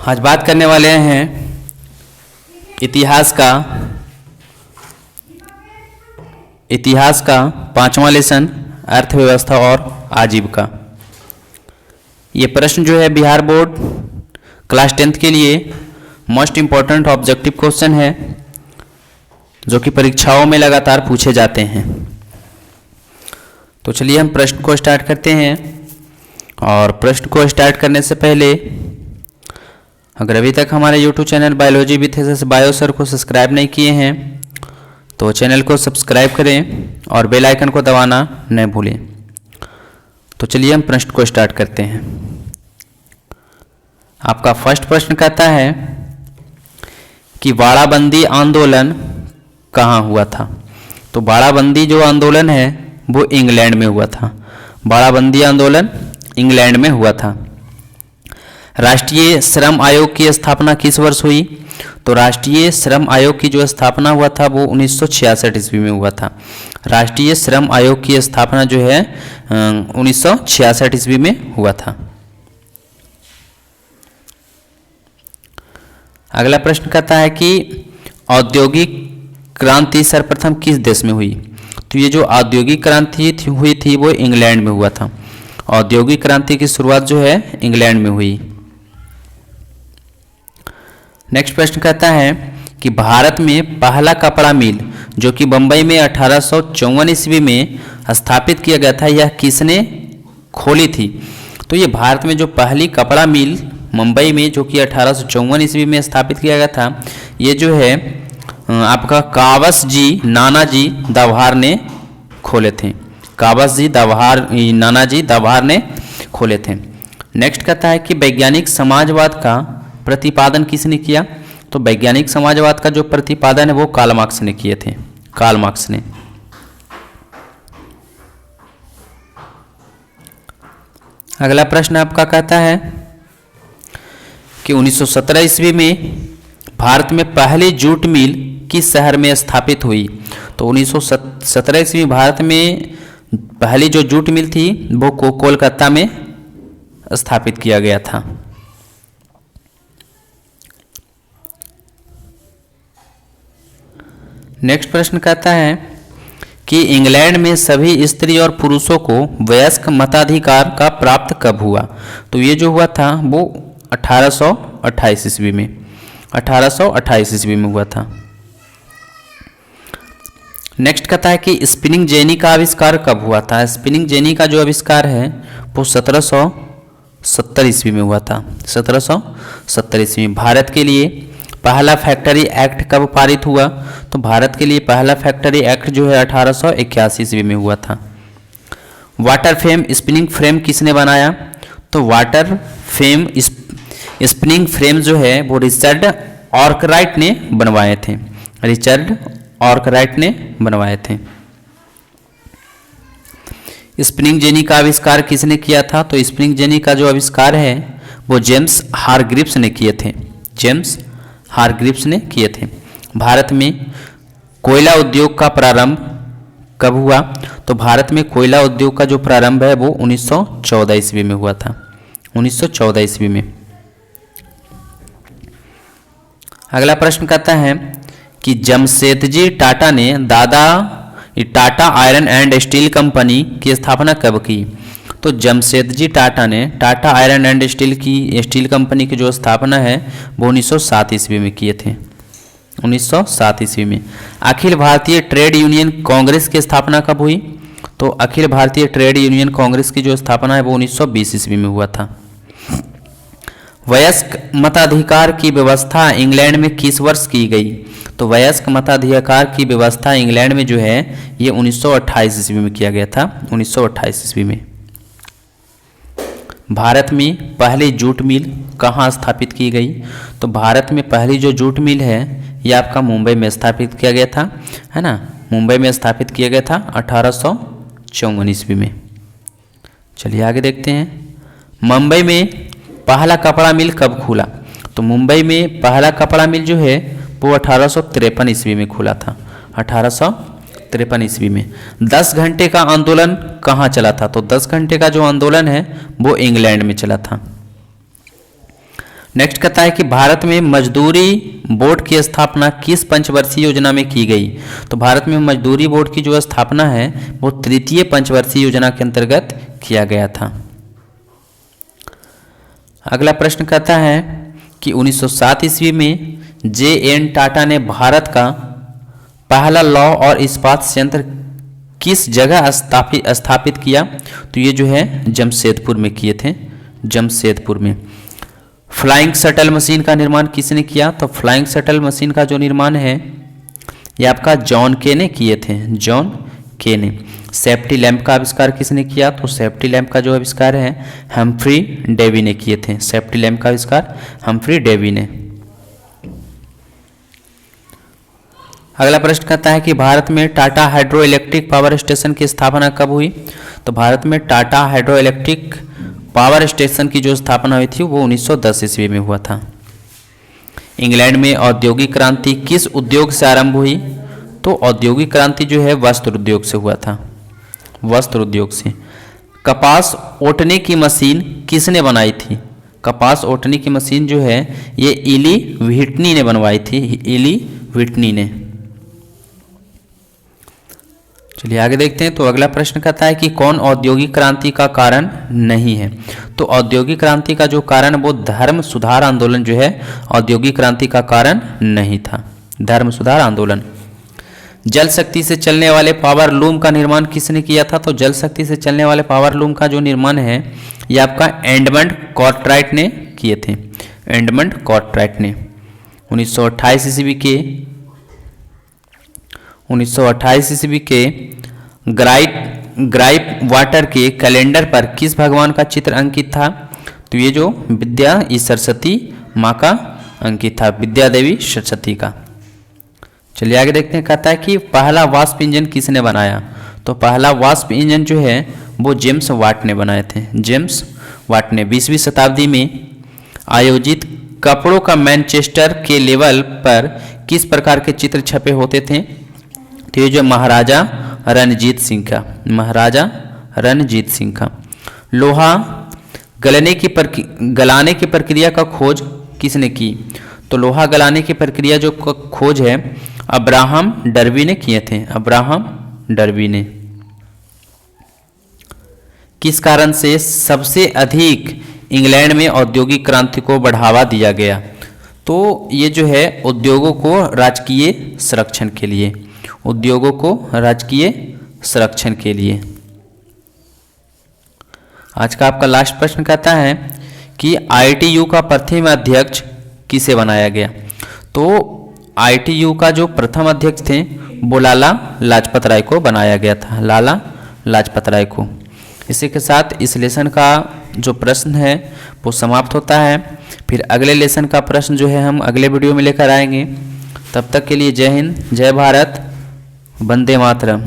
आज बात करने वाले हैं इतिहास का 5वां लेसन अर्थव्यवस्था और आजीविका। ये प्रश्न जो है बिहार बोर्ड क्लास 10th के लिए मोस्ट इम्पॉर्टेंट ऑब्जेक्टिव क्वेश्चन है जो कि परीक्षाओं में लगातार पूछे जाते हैं। तो चलिए हम प्रश्न को स्टार्ट करते हैं। और प्रश्न को स्टार्ट करने से पहले अगर अभी तक हमारे YouTube channel biology with SS bio sir को सब्सक्राइब नहीं किए हैं तो चैनल को सब्सक्राइब करें और बेल आइकन को दबाना न भूलें। तो चलिए हम प्रश्न को स्टार्ट करते हैं। आपका फर्स्ट प्रश्न कहता है कि बाड़ाबंदी आंदोलन कहाँ हुआ था। तो बाड़ाबंदी जो आंदोलन है वो इंग्लैंड में हुआ था। बाड़ाबंदी आंदोलन इंग्लैंड में हुआ था। राष्ट्रीय श्रम आयोग की स्थापना किस वर्ष हुई। तो राष्ट्रीय श्रम आयोग की जो स्थापना हुआ था वो 1966 ईस्वी में हुआ था। राष्ट्रीय श्रम आयोग की स्थापना जो है 1966 ईस्वी में हुआ था। अगला प्रश्न कहता है कि औद्योगिक क्रांति सर्वप्रथम किस देश में हुई। तो ये जो औद्योगिक क्रांति हुई थी वो इंग्लैंड में हुआ था। औद्योगिक क्रांति की शुरुआत जो है इंग्लैंड में हुई। नेक्स्ट प्रश्न कहता है कि भारत में पहला कपड़ा मिल जो कि बंबई में 1854 ईस्वी में स्थापित किया गया था, यह किसने खोली थी। तो ये भारत में जो पहली कपड़ा मिल मुंबई में जो कि 1854 ईस्वी में स्थापित किया गया था, ये जो है आपका कावस जी नानाजी दाभार ने खोले थे। कावस जी नानाजी दाभार ने खोले थे। नेक्स्ट कहता है कि वैज्ञानिक समाजवाद का प्रतिपादन किसने किया। तो वैज्ञानिक समाजवाद का जो प्रतिपादन है वो कार्ल मार्क्स ने किए थे। कार्ल मार्क्स ने। अगला प्रश्न आपका कहता है कि 1917 ईस्वी में भारत में पहली जूट मिल किस शहर में स्थापित हुई। तो 1917 ईस्वी भारत में पहली जो जूट मिल थी वो कोलकाता में स्थापित किया गया था। नेक्स्ट प्रश्न कहता है कि इंग्लैंड में सभी स्त्री और पुरुषों को वयस्क मताधिकार का प्राप्त कब हुआ। तो ये जो हुआ था वो 1828 ईस्वी में 1828 ईस्वी में हुआ था। नेक्स्ट कहता है कि स्पिनिंग जेनी का आविष्कार कब हुआ था। स्पिनिंग जेनी का जो आविष्कार है वो 1770 ईस्वी में हुआ था। 1770 ईस्वी में। भारत के लिए पहला फैक्ट्री एक्ट कब पारित हुआ। तो भारत के लिए पहला फैक्ट्री एक्ट जो है 1881 ईस्वी में हुआ था। वाटर फ्रेम स्पिनिंग फ्रेम किसने बनाया। तो वाटर फ्रेम स्पिनिंग फ्रेम जो है वो रिचर्ड आर्कराइट ने बनवाए थे। रिचर्ड आर्कराइट ने बनवाए थे। स्पिनिंग जेनी का आविष्कार किसने किया था। तो स्पिनिंग जेनी का जो आविष्कार है वो जेम्स हारग्रीव्स ने किए थे। जेम्स हारग्रीव्स ने किए थे। भारत में कोयला उद्योग का प्रारंभ कब हुआ। तो भारत में कोयला उद्योग का जो प्रारंभ है वो 1914 ईस्वी में हुआ था। 1914 ईस्वी में। अगला प्रश्न कहता है कि जमशेदजी टाटा ने Tata iron and steel company की स्थापना कब की। तो जमशेदजी टाटा ने Tata iron and steel company की जो स्थापना है वो 1907 ईस्वी में किए थे। 1907 ईस्वी में। अखिल भारतीय ट्रेड यूनियन कांग्रेस की स्थापना कब हुई। तो अखिल भारतीय ट्रेड यूनियन कांग्रेस की जो स्थापना है वो 1920 ईस्वी में हुआ था। वयस्क मताधिकार की व्यवस्था इंग्लैंड में किस वर्ष की गई। तो वयस्क मताधिकार की व्यवस्था इंग्लैंड में जो है ये 1928 ईस्वी में किया गया था। 1928 ईस्वी में। भारत में पहली जूट मिल कहाँ स्थापित की गई। तो भारत में पहली जो जूट मिल है ये आपका मुंबई में स्थापित किया गया था, है ना। मुंबई में स्थापित किया गया था 1854 ईस्वी में। चलिए आगे देखते हैं। मुंबई में पहला कपड़ा मिल कब खुला। तो मुंबई में पहला कपड़ा मिल जो है वो 1853 ईस्वी में खुला था। 1853 ईस्वी में। 10 घंटे का आंदोलन कहाँ चला था। तो 10 घंटे का जो आंदोलन है वो इंग्लैंड में चला था। नेक्स्ट कहता है कि भारत में मजदूरी बोर्ड की स्थापना किस पंचवर्षीय योजना में की गई। तो भारत में मजदूरी बोर्ड की जो स्थापना है वो तृतीय पंचवर्षीय योजना के अंतर्गत किया गया था। अगला प्रश्न कहता है कि 1907 ईस्वी में जे.एन. टाटा ने भारत का पहला लौह और इस्पात संयंत्र किस जगह स्थापित किया। तो ये जो है जमशेदपुर में किए थे, जमशेदपुर में। फ्लाइंग शटल मशीन का निर्माण किसने किया। तो फ्लाइंग शटल मशीन का जो निर्माण है ये आपका जॉन के ने किए थे, जॉन के ने। सेफ्टी लैंप का आविष्कार किसने किया। तो सेफ्टी लैंप का जो आविष्कार है हम्फ्री डेवी ने किए थे। सेफ्टी लैंप का आविष्कार हम्फ्री डेवी ने। अगला प्रश्न कहता है कि भारत में Tata hydro electric power station की स्थापना कब हुई। तो भारत में Tata hydro electric power station की जो स्थापना हुई थी वो 1910 ईस्वी में हुआ था। इंग्लैंड में औद्योगिक क्रांति किस उद्योग से आरंभ हुई। तो औद्योगिक क्रांति जो है वस्त्र उद्योग से हुआ था, वस्त्र उद्योग से। कपास ओटने की मशीन किसने बनाई थी। कपास ओटने की मशीन जो है ये इली व्हिटनी ने बनवाई थी, इली व्हिटनी ने। चलिए आगे देखते हैं। तो अगला प्रश्न कहता है कि कौन औद्योगिक क्रांति का कारण नहीं है। तो औद्योगिक क्रांति का जो कारण वो धर्म सुधार आंदोलन जो है औद्योगिक क्रांति का कारण नहीं था, धर्म सुधार आंदोलन। जल शक्ति से चलने वाले पावर लूम का निर्माण किसने किया था। तो जल शक्ति से चलने वाले पावर लूम का जो निर्माण है ये आपका एडमंड कॉर्टराइट ने किए थे, एडमंड कॉर्टराइट ने। 1928 ईस्वी के ग्राइप वाटर के कैलेंडर पर किस भगवान का चित्र अंकित था। तो ये जो विद्या सरस्वती माँ का अंकित था, विद्या देवी सरस्वती का। चलिए आगे देखते हैं। कहता है कि पहला वाष्प इंजन किसने बनाया। तो पहला वाष्प इंजन जो है वो जेम्स वाट ने बनाए थे, जेम्स वाट ने। 20वीं शताब्दी में आयोजित कपड़ों का मैनचेस्टर के लेवल पर किस प्रकार के चित्र छपे होते थे। तो ये जो महाराजा रणजीत सिंह का, महाराजा रणजीत सिंह का। लोहा गलाने की प्रक्रिया का खोज किसने की। तो लोहा गलाने की प्रक्रिया जो खोज है अब्राहम डर्बी ने किए थे, अब्राहम डर्बी ने। किस कारण से सबसे अधिक इंग्लैंड में औद्योगिक क्रांति को बढ़ावा दिया गया। तो ये जो है उद्योगों को राजकीय संरक्षण के लिए, उद्योगों को राजकीय संरक्षण के लिए। आज का आपका लास्ट प्रश्न कहता है कि ITU का प्रथम अध्यक्ष किसे बनाया गया। तो ITU का जो प्रथम अध्यक्ष थे वो लाला लाजपत राय को बनाया गया था, लाला लाजपत राय को। इसी के साथ इस लेसन का जो प्रश्न है वो समाप्त होता है। फिर अगले लेसन का प्रश्न जो है हम अगले वीडियो में लेकर आएंगे। तब तक के लिए जय हिंद, जय भारत, वंदे मातरम।